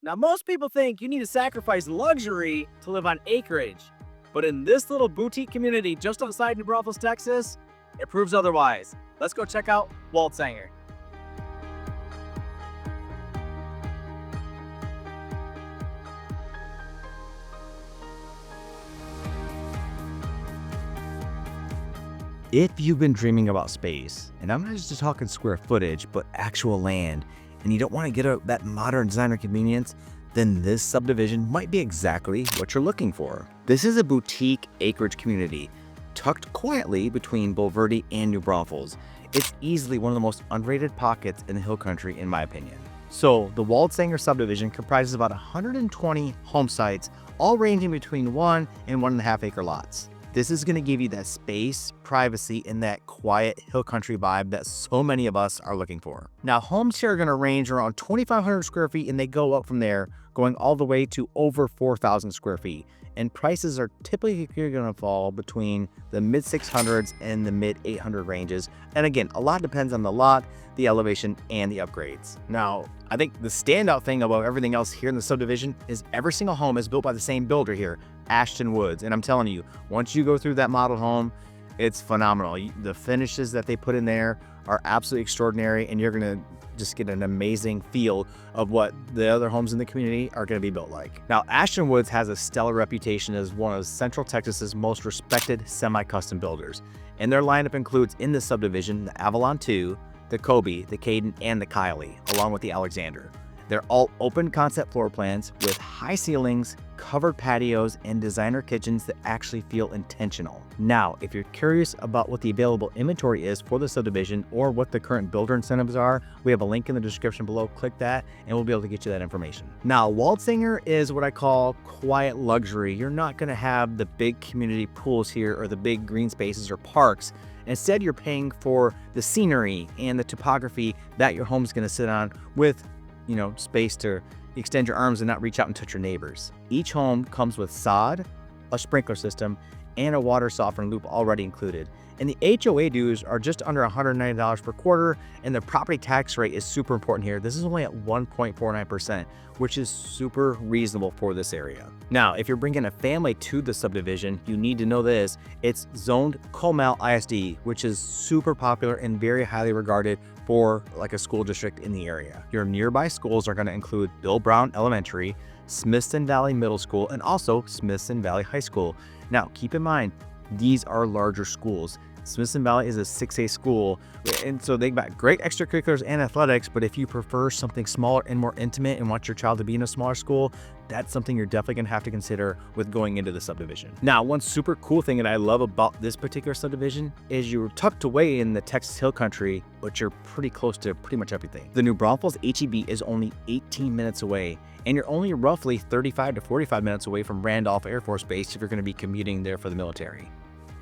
Now, most people think you need to sacrifice luxury to live on acreage, but in this little boutique community just outside New Braunfels, Texas, it proves otherwise. Let's go check out Waldsanger. If you've been dreaming about space, and I'm not just talking square footage, but actual land, and you don't want to get that modern designer convenience, then this subdivision might be exactly what you're looking for. This is a boutique acreage community tucked quietly between Bulverde and New Braunfels. It's easily one of the most underrated pockets in the hill country, in my opinion. So the Waldsanger subdivision comprises about 120 home sites, all ranging between 1 and 1.5 acre lots. This is going to give you that space, privacy, and that quiet hill country vibe that so many of us are looking for. Now, homes here are going to range around 2,500 square feet, and they go up from there, going all the way to over 4,000 square feet. And prices are typically going to fall between the mid 600s and the mid 800 ranges. And again, a lot depends on the lot, the elevation, and the upgrades. Now, I think the standout thing about everything else here in the subdivision is every single home is built by the same builder here, Ashton Woods. And I'm telling you, once you go through that model home, it's phenomenal. The finishes that they put in there are absolutely extraordinary, and you're going to just get an amazing feel of what the other homes in the community are going to be built like. Now, Ashton Woods has a stellar reputation as one of Central Texas's most respected semi-custom builders, and their lineup includes in the subdivision the Avalon 2, the Kobe, the Caden, and the Kylie, along with the Alexander. They're all open concept floor plans with high ceilings, covered patios, and designer kitchens that actually feel intentional. Now, if you're curious about what the available inventory is for the subdivision or what the current builder incentives are, we have a link in the description below. Click that and we'll be able to get you that information. Now, Waldsanger is what I call quiet luxury. You're not going to have the big community pools here or the big green spaces or parks. Instead, you're paying for the scenery and the topography that your home's going to sit on with space to extend your arms and not reach out and touch your neighbors. Each home comes with sod, a sprinkler system, and a water softener loop already included. And the HOA dues are just under $190 per quarter, and the property tax rate is super important here. This is only at 1.49%, which is super reasonable for this area. Now, if you're bringing a family to the subdivision, you need to know this. It's zoned Comal ISD, which is super popular and very highly regarded for like a school district in the area. Your nearby schools are going to include Bill Brown Elementary, Smithson Valley Middle School, and also Smithson Valley High School. Now, keep in mind, these are larger schools. Smithson Valley is a 6A school, and so they've got great extracurriculars and athletics, but if you prefer something smaller and more intimate and want your child to be in a smaller school, that's something you're definitely going to have to consider with going into the subdivision. Now, one super cool thing that I love about this particular subdivision is you're tucked away in the Texas Hill Country, but you're pretty close to pretty much everything. The New Braunfels HEB is only 18 minutes away, and you're only roughly 35 to 45 minutes away from Randolph Air Force Base if you're going to be commuting there for the military.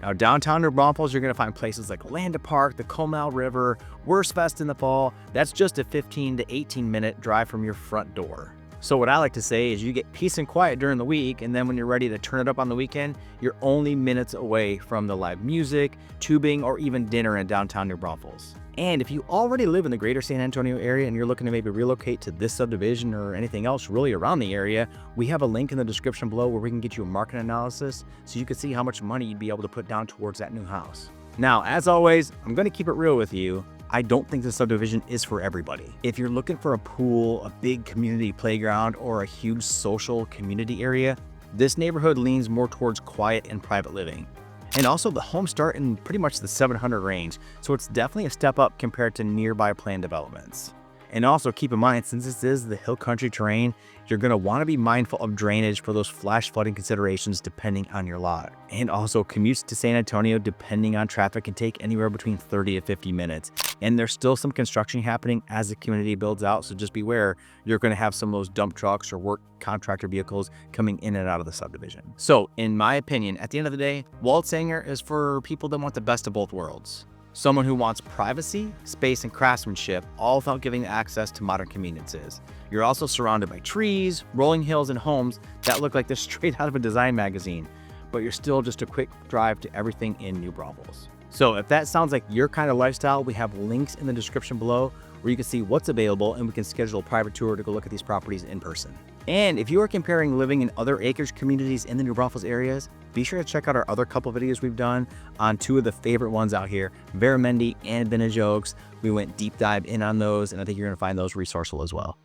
Now, downtown New Braunfels, you're going to find places like Landa Park, the Comal River, Wurstfest in the fall. That's just a 15 to 18 minute drive from your front door. So what I like to say is you get peace and quiet during the week, and then when you're ready to turn it up on the weekend, you're only minutes away from the live music, tubing, or even dinner in downtown New Braunfels. And if you already live in the greater San Antonio area and you're looking to maybe relocate to this subdivision or anything else really around the area, we have a link in the description below where we can get you a market analysis so you can see how much money you'd be able to put down towards that new house. Now, as always, I'm going to keep it real with you. I don't think the subdivision is for everybody. If you're looking for a pool, a big community playground, or a huge social community area, this neighborhood leans more towards quiet and private living. And also the homes start in pretty much the 700 range, so it's definitely a step up compared to nearby planned developments. And also keep in mind, since this is the hill country terrain, you're going to want to be mindful of drainage for those flash flooding considerations depending on your lot. And also commutes to San Antonio, depending on traffic, can take anywhere between 30 to 50 minutes. And there's still some construction happening as the community builds out, so just beware, you're going to have some of those dump trucks or work contractor vehicles coming in and out of the subdivision. So in my opinion, at the end of the day, Waldsanger is for people that want the best of both worlds. Someone who wants privacy, space, and craftsmanship, all without giving access to modern conveniences. You're also surrounded by trees, rolling hills, and homes that look like they're straight out of a design magazine, but you're still just a quick drive to everything in New Braunfels. So if that sounds like your kind of lifestyle, we have links in the description below where you can see what's available and we can schedule a private tour to go look at these properties in person. And if you are comparing living in other acreage communities in the New Braunfels areas, be sure to check out our other couple videos we've done on two of the favorite ones out here, Barramendi and Vintage Oaks. We went deep dive in on those, and I think you're going to find those resourceful as well.